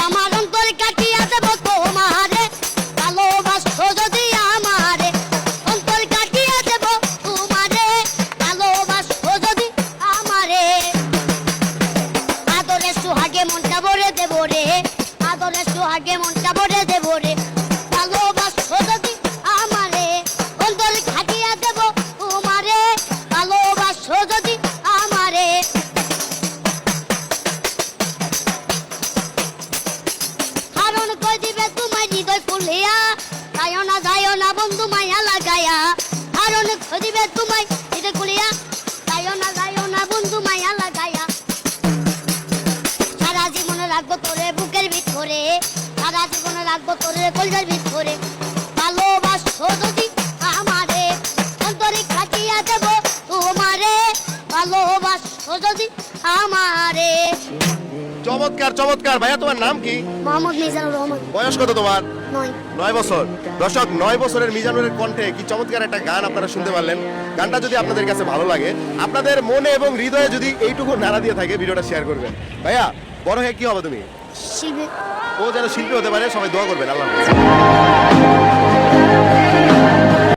আমার অন্তর কাটিয়া দেব তোমারে ভালোবাসো যদি আমারে অন্তর কাটিয়া দেব তোমারে ভালোবাসো যদি আমারে আদরে সুহাগে মনটা ভরে দেব রে আদরে সুহাগে মনটা ভরে দেব রে ভালোবাসো যদি আমারে অন্তর কাটিয়া দেব তোমারে ভালোবাসো যদি আমারে হারণ কই দিবে তোমার হৃদয় ফুলিয়া যাইও না বন্ধু মায়া লাগায়া হারণ কই দিবে তোমার হৃদয় ফুলিয়া যাইও না বন্ধু মায়া লাগায়া সারা জীবন রাখবো তোরে বুকের ভিতরে সারা জীবন রাখবো তোরে কলজার ভিতরে ভালোবাসো যদি আমারে অন্তরে কাটিয়া দেব তোমারে ভালোবাসো যদি আমারে চমৎকার চমৎকার। ভাইয়া তোমার নাম কি? মোহাম্মদ মিজানুর রহমান বয়স কত তোমার? 9 বছর। দর্শক 9 বছরের মিজানুরের কণ্ঠে কি চমৎকার একটা গান আপনারা শুনতে পারলেন। গানটা যদি আপনাদের কাছে ভালো লাগে, আপনাদের মনে এবং হৃদয়ে যদি এইটুকু নাড়া দিয়ে থাকে, ভিডিওটা শেয়ার করবেন। ভাইয়া বড় হয়ে কি হবে তুমি? শিল্পী ও যেন শিল্পী হতে পারে, সবাই দোয়া করবেন। আল্লাহ হাফেজ।